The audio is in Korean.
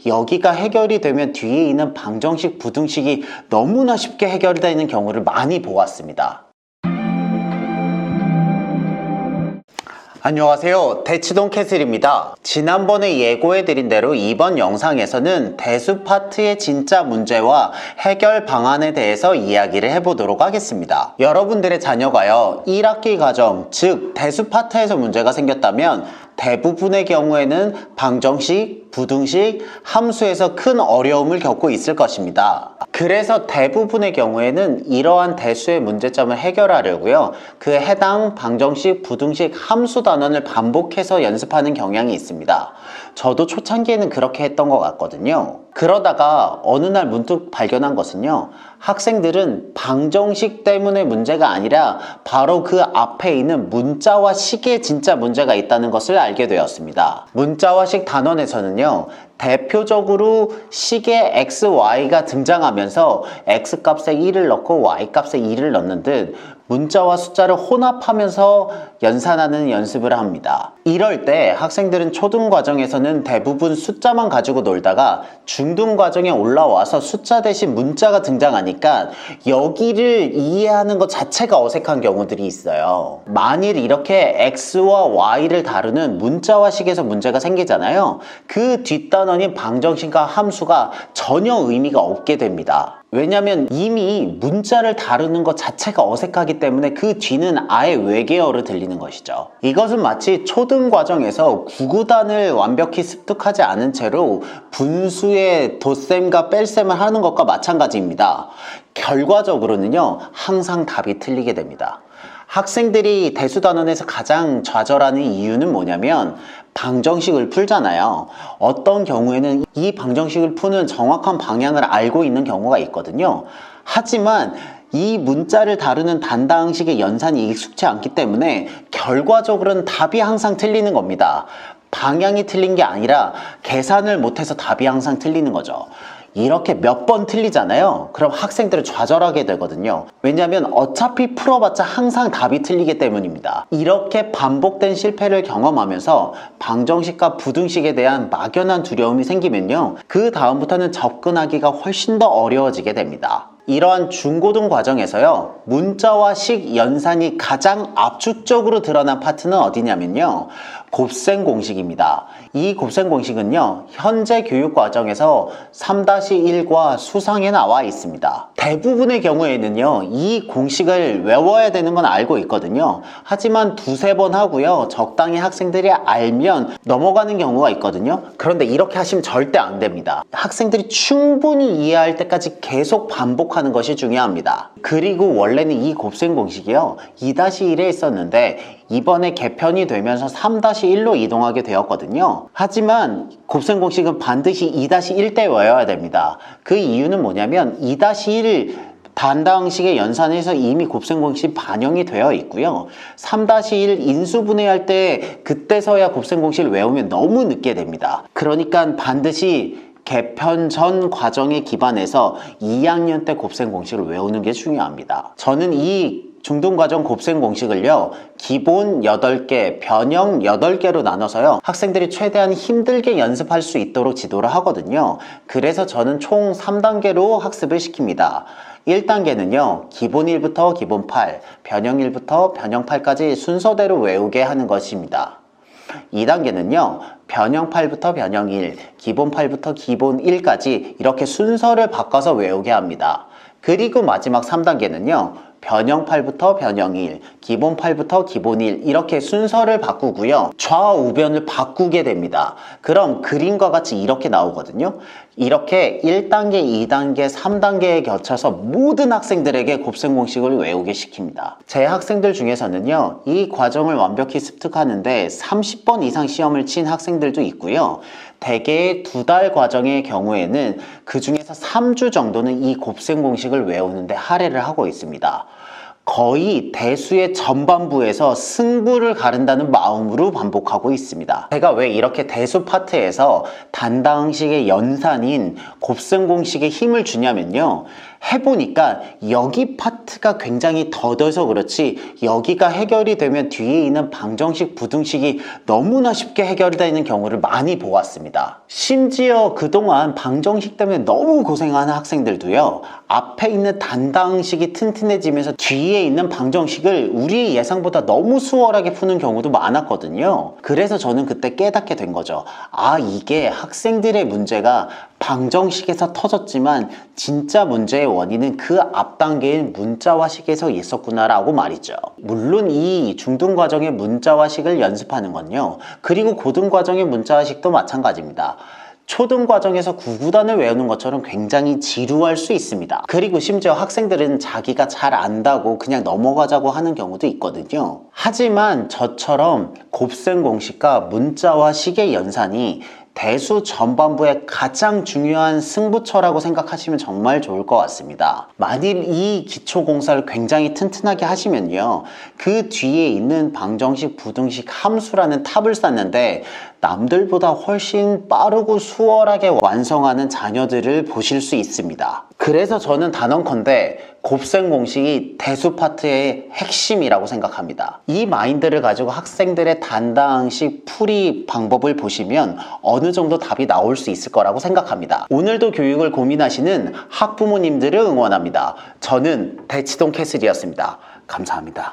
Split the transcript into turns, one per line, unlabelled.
여기가 해결이 되면 뒤에 있는 방정식, 부등식이 너무나 쉽게 해결되는 경우를 많이 보았습니다. 안녕하세요, 대치동 캐슬입니다. 지난번에 예고해드린 대로 이번 영상에서는 대수 파트의 진짜 문제와 해결 방안에 대해서 이야기를 해보도록 하겠습니다. 여러분들의 자녀가요 1학기 과정, 즉 대수 파트에서 문제가 생겼다면 대부분의 경우에는 방정식, 부등식, 함수에서 큰 어려움을 겪고 있을 것입니다. 그래서 대부분의 경우에는 이러한 대수의 문제점을 해결하려고요, 그 해당 방정식, 부등식, 함수 단원을 반복해서 연습하는 경향이 있습니다. 저도 초창기에는 그렇게 했던 것 같거든요. 그러다가 어느 날 문득 발견한 것은요, 학생들은 방정식 때문에 문제가 아니라 바로 그 앞에 있는 문자와 식에 진짜 문제가 있다는 것을 알게 되었습니다. 문자와 식 단원에서는요, 대표적으로 식에 x, y가 등장하면서 x 값에 1을 넣고 y 값에 2를 넣는 듯 문자와 숫자를 혼합하면서 연산하는 연습을 합니다. 이럴 때 학생들은 초등 과정에서는 대부분 숫자만 가지고 놀다가 중등 과정에 올라와서 숫자 대신 문자가 등장하니까 여기를 이해하는 것 자체가 어색한 경우들이 있어요. 만일 이렇게 x와 y를 다루는 문자와 식에서 문제가 생기잖아요. 그 뒷단원인 방정식과 함수가 전혀 의미가 없게 됩니다. 왜냐면 이미 문자를 다루는 것 자체가 어색하기 때문에 그 뒤는 아예 외계어로 들리는 것이죠. 이것은 마치 초등 과정에서 구구단을 완벽히 습득하지 않은 채로 분수의 덧셈과 뺄셈을 하는 것과 마찬가지입니다. 결과적으로는요, 항상 답이 틀리게 됩니다. 학생들이 대수단원에서 가장 좌절하는 이유는 뭐냐면 방정식을 풀잖아요. 어떤 경우에는 이 방정식을 푸는 정확한 방향을 알고 있는 경우가 있거든요. 하지만 이 문자를 다루는 단당식의 연산이 익숙치 않기 때문에 결과적으로는 답이 항상 틀리는 겁니다. 방향이 틀린 게 아니라 계산을 못해서 답이 항상 틀리는 거죠. 이렇게 몇 번 틀리잖아요. 그럼 학생들은 좌절하게 되거든요. 왜냐하면 어차피 풀어봤자 항상 답이 틀리기 때문입니다. 이렇게 반복된 실패를 경험하면서 방정식과 부등식에 대한 막연한 두려움이 생기면요, 그 다음부터는 접근하기가 훨씬 더 어려워지게 됩니다. 이러한 중고등 과정에서요, 문자와 식 연산이 가장 압축적으로 드러난 파트는 어디냐면요, 곱셈 공식입니다. 이 곱셈 공식은요, 현재 교육 과정에서 3-1과 수상에 나와 있습니다. 대부분의 경우에는요, 이 공식을 외워야 되는 건 알고 있거든요. 하지만 두세 번 하고요, 적당히 학생들이 알면 넘어가는 경우가 있거든요. 그런데 이렇게 하시면 절대 안 됩니다. 학생들이 충분히 이해할 때까지 계속 반복하는 것이 중요합니다. 그리고 원래는 이 곱셈 공식이요, 2-1에 있었는데 이번에 개편이 되면서 3-1로 이동하게 되었거든요. 하지만 곱셈 공식은 반드시 2-1 때 외워야 됩니다. 그 이유는 뭐냐면 2-1 단당식의 연산에서 이미 곱셈 공식이 반영이 되어 있고요. 3-1 인수분해할 때 그때서야 곱셈 공식을 외우면 너무 늦게 됩니다. 그러니까 반드시 개편 전 과정에 기반해서 2학년 때 곱셈 공식을 외우는 게 중요합니다. 저는 이 중등과정 곱셈 공식을요, 기본 8개, 변형 8개로 나눠서요, 학생들이 최대한 힘들게 연습할 수 있도록 지도를 하거든요. 그래서 저는 총 3단계로 학습을 시킵니다. 1단계는요, 기본 1부터 기본 8, 변형 1부터 변형 8까지 순서대로 외우게 하는 것입니다. 2단계는요, 변형 8부터 변형 1, 기본 8부터 기본 1까지 이렇게 순서를 바꿔서 외우게 합니다. 그리고 마지막 3단계는요, 변형 8부터 변형 1, 기본 8부터 기본 1 이렇게 순서를 바꾸고요, 좌우변을 바꾸게 됩니다. 그럼 그림과 같이 이렇게 나오거든요. 이렇게 1단계, 2단계, 3단계에 거쳐서 모든 학생들에게 곱셈 공식을 외우게 시킵니다. 제 학생들 중에서는요, 이 과정을 완벽히 습득하는데 30번 이상 시험을 친 학생들도 있고요, 대개 2달 과정의 경우에는 그 중에서 3주 정도는 이 곱셈 공식을 외우는데 할애를 하고 있습니다. 거의 대수의 전반부에서 승부를 가른다는 마음으로 반복하고 있습니다. 제가 왜 이렇게 대수 파트에서 단당식의 연산인 곱셈 공식에 힘을 주냐면요, 해보니까 여기 파트 파트가 굉장히 더뎌서 그렇지 여기가 해결이 되면 뒤에 있는 방정식, 부등식이 너무나 쉽게 해결되는 경우를 많이 보았습니다. 심지어 그동안 방정식 때문에 너무 고생하는 학생들도요, 앞에 있는 단당식이 튼튼해지면서 뒤에 있는 방정식을 우리의 예상보다 너무 수월하게 푸는 경우도 많았거든요. 그래서 저는 그때 깨닫게 된 거죠. 아, 이게 학생들의 문제가 방정식에서 터졌지만 진짜 문제의 원인은 그 앞 단계인 문자화식에서 있었구나 라고 말이죠. 물론 이 중등과정의 문자화식을 연습하는 건요, 그리고 고등과정의 문자화식도 마찬가지입니다. 초등과정에서 구구단을 외우는 것처럼 굉장히 지루할 수 있습니다. 그리고 심지어 학생들은 자기가 잘 안다고 그냥 넘어가자고 하는 경우도 있거든요. 하지만 저처럼 곱셈 공식과 문자와 식의 연산이 대수 전반부의 가장 중요한 승부처라고 생각하시면 정말 좋을 것 같습니다. 만일 이 기초공사를 굉장히 튼튼하게 하시면요, 그 뒤에 있는 방정식, 부등식, 함수라는 탑을 쌓는데 남들보다 훨씬 빠르고 수월하게 완성하는 자녀들을 보실 수 있습니다. 그래서 저는 단언컨대 곱셈 공식이 대수 파트의 핵심이라고 생각합니다. 이 마인드를 가지고 학생들의 단당식 풀이 방법을 보시면 어느 정도 답이 나올 수 있을 거라고 생각합니다. 오늘도 교육을 고민하시는 학부모님들을 응원합니다. 저는 대치동 캐슬이었습니다. 감사합니다.